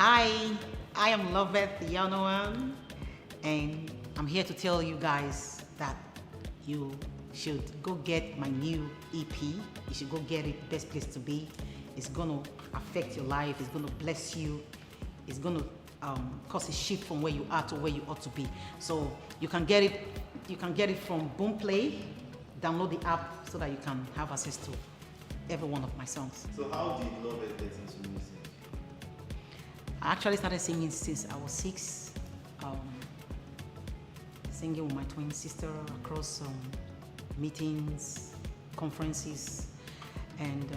Hi, I am Loveth Iyonawan, and I'm here to tell you guys that you should go get my new EP. You should go get it. Best place to be. It's gonna affect your life. It's gonna bless you. It's gonna cause a shift from where you are to where you ought to be. So you can get it. You can get it from Boomplay. Download the app so that you can have access to every one of my songs. So how did Loveth get into music? I actually started singing since I was 6. Singing with my twin sister across meetings, conferences, and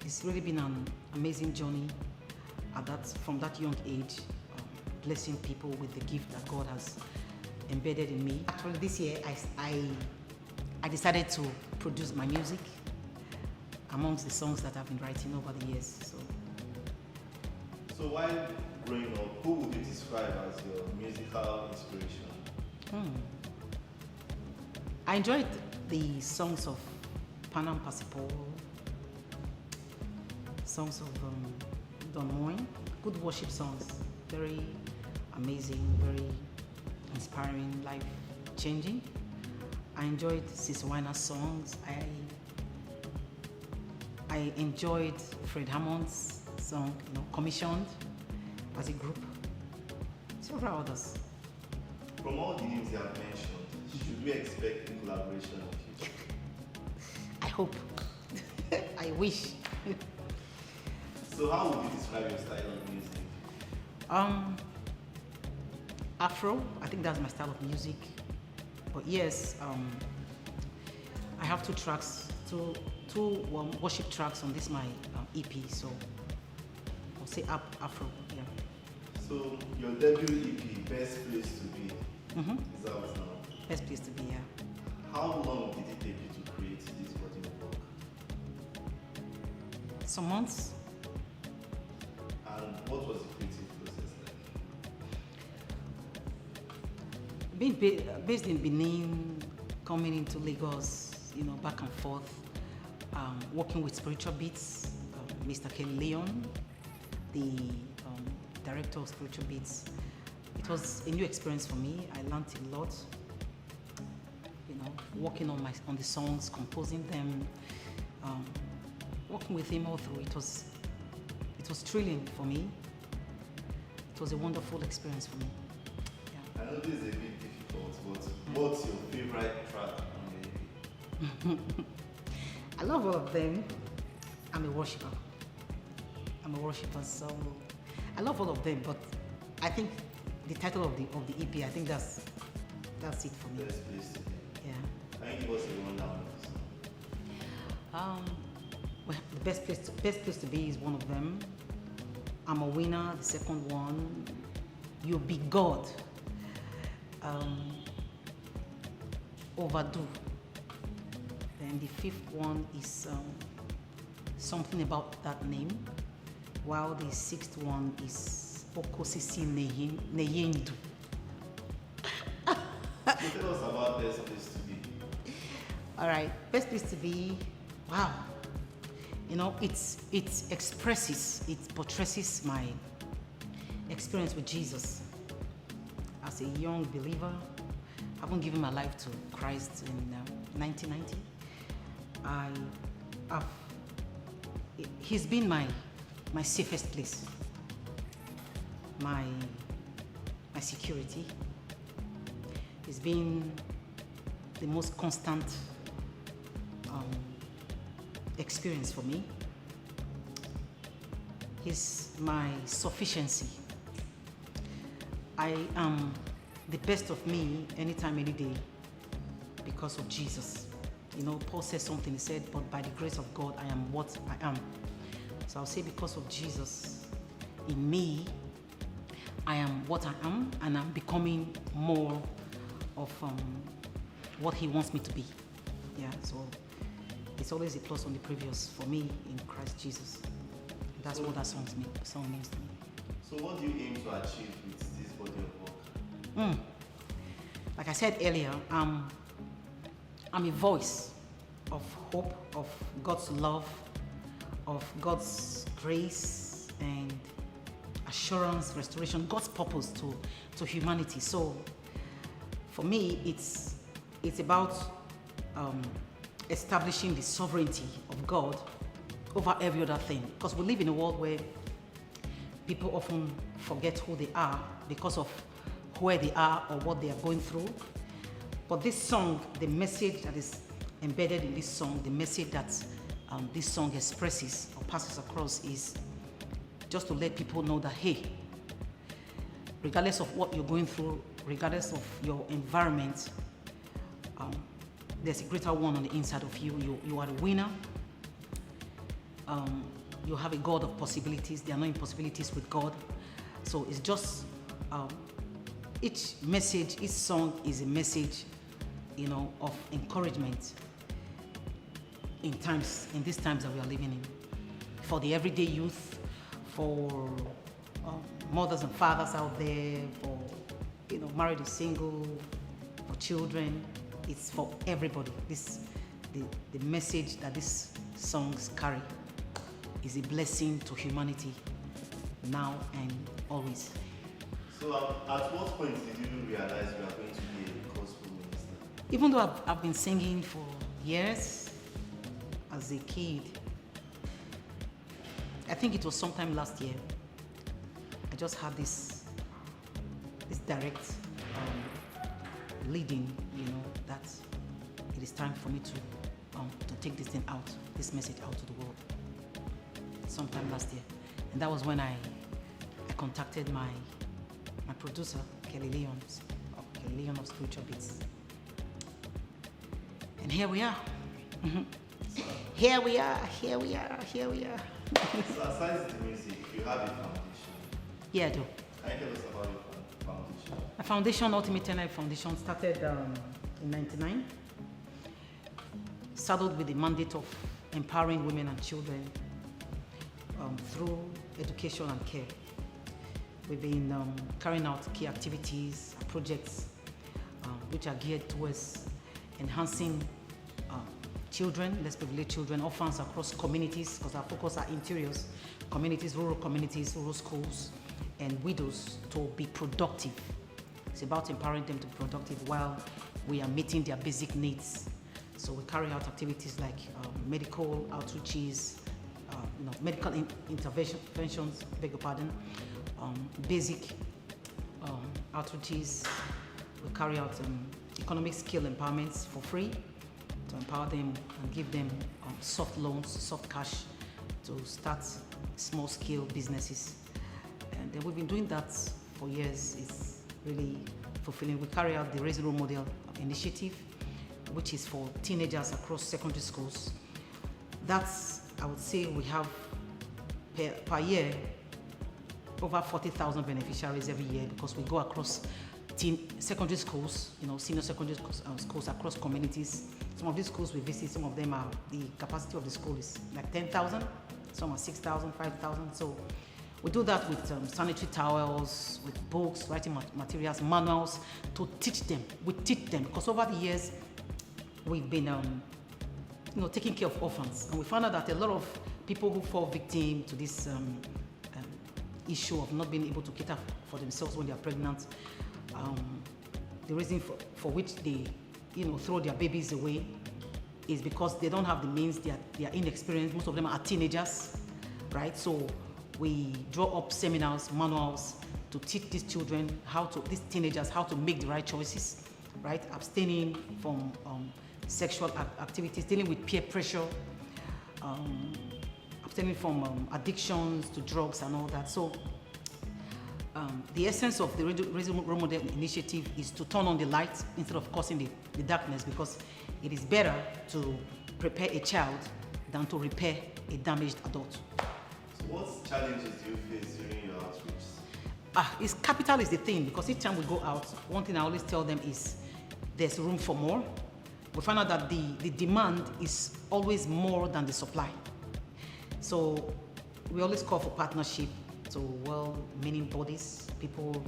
it's really been an amazing journey from that young age, blessing people with the gift that God has embedded in me. Actually, this year I decided to produce my music amongst the songs that I've been writing over the years. So while growing up, who would you describe as your musical inspiration? I enjoyed the songs of Panam Pasipol, songs of Don Moy, good worship songs, very amazing, very inspiring, life-changing. I enjoyed Sis Wina's songs. I enjoyed Fred Hammond's song, commissioned as a group. Several others. From all the names you have mentioned, should we expect a collaboration with you? I hope. I wish. So how would you describe your style of music? Afro, I think that's my style of music. But yes, I have two worship tracks on this my EP, so I'll say Afro, yeah. So your debut EP, Best Place to Be, is out now. Best place to be, yeah. How long did it take you to create this body of work? Some months. And what was the creative process like? Being based in Benin, coming into Lagos, back and forth, working with Spiritual Beats, Mr. Ken Leon, the director of Spiritual Beats. It was a new experience for me. I learned a lot, working on the songs, composing them, working with him all through. It was thrilling for me. It was a wonderful experience for me. Yeah. I know this is a bit difficult, but what's your favorite track on the EP? I love all of them. I'm a worshiper, so I love all of them. But I think the title of the EP, I think that's it for me. Best Place to Be. Yeah. Can you give us a rundown of the song? Well, the best place to be is one of them. I'm a winner. The second one, You'll Be God. Overdue. Then the fifth one is something about that name, while the sixth one is Okosisi Neyendu. Tell us about Best Place to Be. All right, Best Place to Be. Wow, it expresses, it portrays my experience with Jesus as a young believer. I haven't given my life to Christ in 1990. He's been my safest place, my security. He's been the most constant experience for me. He's my sufficiency. I am the best of me anytime, any day, because of Jesus. Paul said something. He said, "But by the grace of God, I am what I am." So I'll say, because of Jesus in me, I am what I am, and I'm becoming more of what He wants me to be. Yeah. So it's always a plus on the previous for me in Christ Jesus. That's what that song means to me. So what do you aim to achieve with this body of work? Like I said earlier, I'm a voice of hope, of God's love, of God's grace, and assurance, restoration, God's purpose to humanity. So for me, it's about establishing the sovereignty of God over every other thing. Because we live in a world where people often forget who they are because of where they are or what they are going through. But this song, the message that is embedded in this song, the message that this song expresses or passes across is just to let people know that, hey, regardless of what you're going through, regardless of your environment, there's a greater one on the inside of you. You are the winner. You have a God of possibilities. There are no impossibilities with God. So it's just each message, each song is a message, of encouragement in these times that we are living in. For the everyday youth, for mothers and fathers out there, for married and single, for children, it's for everybody. The message that these songs carry is a blessing to humanity now and always. So at what point did you realize you are going to be a gospel minister? Even though I've been singing for years as a kid, I think it was sometime last year, I just had this direct leading, that it is time for me to take this thing out, this message out to the world. Sometime last year. And that was when I contacted my producer, Kelly Leon of Spiritual Beats. And here we are. Here we are. So aside the music, you have a foundation. Yeah, I do. Can you tell us about your foundation? My foundation, Ultimate Life Foundation, started in '99. Saddled with the mandate of empowering women and children through education and care. We've been carrying out key activities, projects which are geared towards enhancing children, less privileged children, orphans across communities, because our focus are interiors, communities, rural schools, and widows to be productive. It's about empowering them to be productive while we are meeting their basic needs. So we carry out activities like medical outreaches, medical interventions, beg your pardon, basic outreaches. We carry out economic skill empowerments for free to empower them and give them soft loans, soft cash to start small-scale businesses. And we've been doing that for years. It's really fulfilling. We carry out the Raising Role Model initiative, which is for teenagers across secondary schools. That's, I would say, we have per year over 40,000 beneficiaries every year, because we go across secondary schools, senior secondary schools across communities. Some of these schools we visit, some of them are, the capacity of the school is like 10,000, some are 6,000, 5,000. So we do that with sanitary towels, with books, writing materials, manuals, to teach them. We teach them, because over the years, we've been taking care of orphans. And we found out that a lot of people who fall victim to this issue of not being able to cater for themselves when they are pregnant, the reason for which they throw their babies away is because they don't have the means, they are inexperienced. Most of them are teenagers, right? So we draw up seminars, manuals to teach these children these teenagers how to make the right choices, right? Abstaining from sexual activities, dealing with peer pressure, abstaining from addictions to drugs and all that. So the essence of the Raising Role Model initiative is to turn on the light instead of causing the darkness, because it is better to prepare a child than to repair a damaged adult. So what challenges do you face during your outreach? Capital is the thing, because each time we go out, one thing I always tell them is there's room for more. We find out that the demand is always more than the supply. So we always call for partnership to well-meaning bodies, people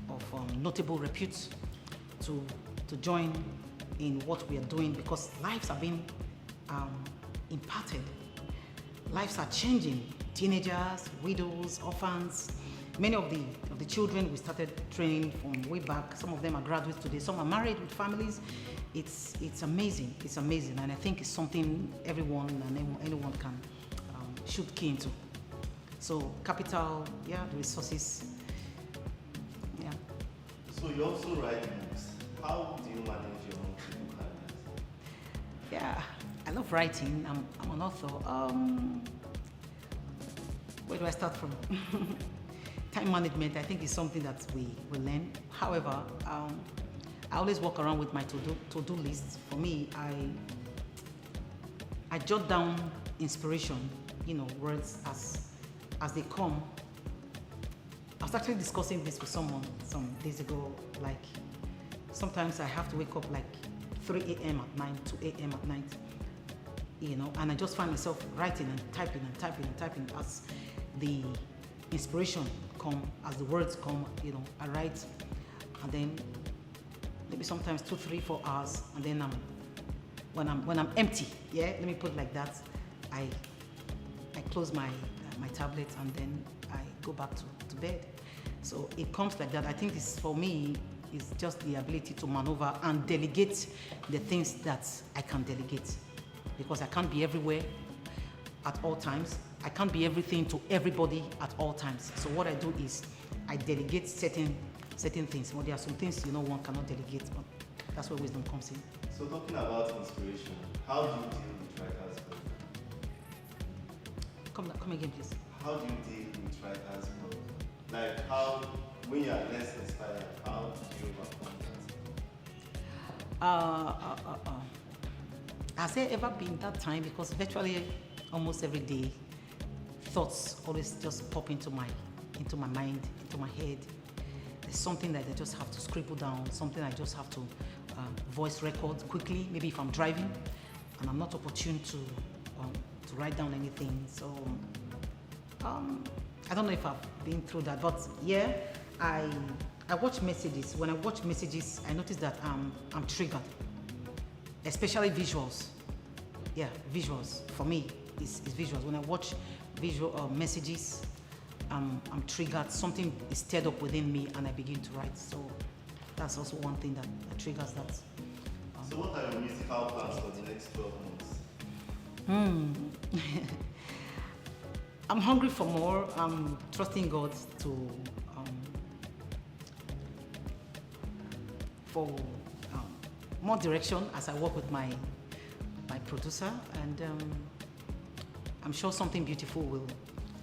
of notable repute, to join in what we are doing, because lives are being impacted. Lives are changing. Teenagers, widows, orphans, many of the children we started training from way back. Some of them are graduates today. Some are married with families. It's amazing. It's amazing, and I think it's something everyone and anyone can should key into. So capital, yeah, the resources, yeah. So you also write books. How do you manage your multiple careers? Yeah, I love writing. I'm an author. Where do I start from? Time management, I think, is something that we learn. However, I always walk around with my to-do list. For me, I jot down inspiration, words as they come. I was actually discussing this with someone some days ago. Like, sometimes I have to wake up like 3 a.m. at night, 2 a.m. at night, and I just find myself writing and typing as the inspiration come, as the words come. I write, and then maybe sometimes 2, 3, 4 hours, and then when I'm empty, let me put it like that, I close my tablet, and then I go back to bed. So it comes like that. I think this, for me, is just the ability to maneuver and delegate the things that I can delegate, because I can't be everywhere at all times. I can't be everything to everybody at all times. So what I do is I delegate certain things. Well, there are some things one cannot delegate, but that's where wisdom comes in. So talking about inspiration, how do you deal with writer's block? Come again, please. How do you deal with writer's block? Like, how, when you are less inspired, how do you overcome that? Has there ever been that time? Because virtually almost every day, thoughts always just pop into my mind, into my head. There's something that I just have to scribble down, something I just have to voice record quickly, maybe if I'm driving and I'm not opportune to write down anything. So I don't know if I've been through that, but yeah, I watch messages. When I watch messages, I notice that I'm triggered, especially visuals. Yeah, visuals for me is visuals. When I watch visual messages, I'm triggered. Something is stirred up within me, and I begin to write. So that's also one thing that triggers that. So what are your musical plans for the next 12 months? I'm hungry for more. I'm trusting God to for more direction as I work with my producer, and I'm sure something beautiful will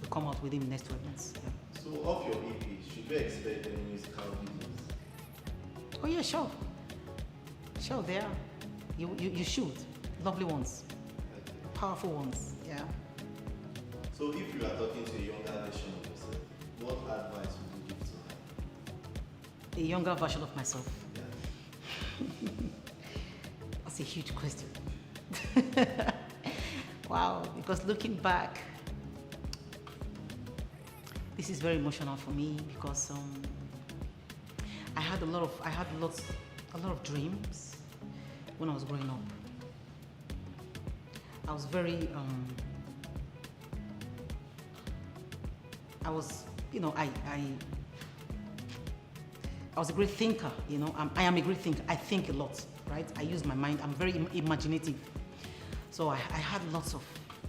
come out within the next 12 months. Yeah. So off your EP, should we expect any musical videos? Oh yeah, sure, there are. You should. Lovely ones, powerful ones. Yeah. So if you are talking to a younger version of yourself, what advice would you give to her? A younger version of myself. Yeah. That's a huge question. Wow, because looking back, this is very emotional for me, because I had a lot of dreams when I was growing up. I was very I was a great thinker. I am a great thinker. I think a lot, right? I use my mind. I'm very imaginative. So I had lots of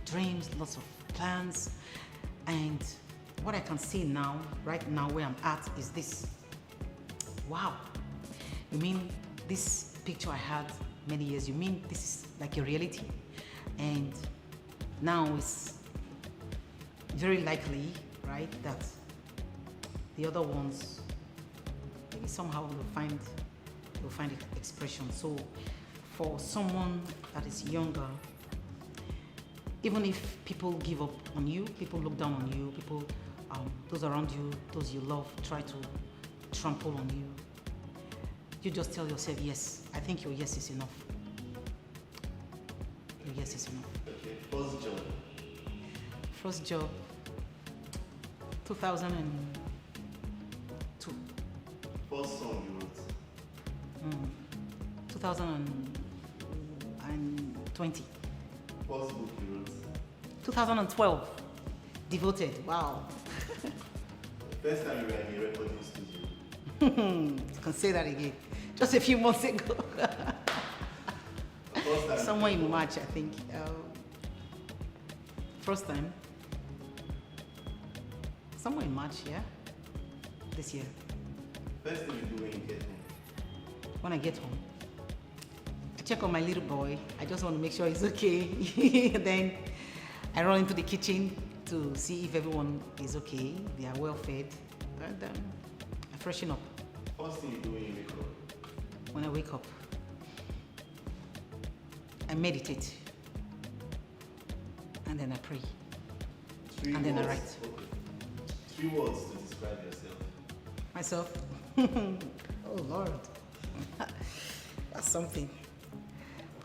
dreams, lots of plans, and what I can see now, right now where I'm at, is this. Wow. You mean this picture I had many years, you mean this is like a reality? And now it's very likely, right, that the other ones maybe somehow will find expression. So for someone that is younger, even if people give up on you, people look down on you, people, those around you, those you love, try to trample on you, you just tell yourself, yes. I think your yes is enough. Your yes is enough. Okay, first job. First job, 2002. First song you wrote. 2020. First book you wrote. 2012. Devoted. Wow. First time you were in a recording studio. You can say that again. Just a few months ago. First time Somewhere in March, I think. First time. Somewhere in March, yeah? This year. First thing you do when you get home. When I get home, I check on my little boy. I just want to make sure he's okay. Then I run into the kitchen to see if everyone is okay. They are well fed. And I freshen up. First thing you do when you wake up. When I wake up, I meditate. And then I pray. And then I write. Okay. 3 words to describe yourself. Myself? Oh Lord. That's something.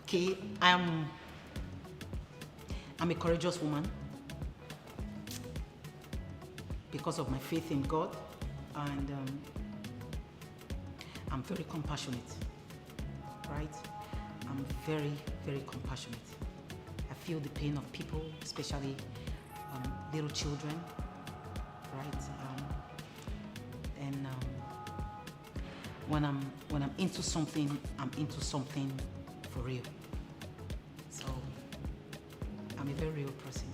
Okay, I'm a courageous woman because of my faith in God, and I'm very compassionate, right? I'm very, very compassionate. I feel the pain of people, especially little children, right? When I'm into something, I'm into something for real. So I'm a very real person.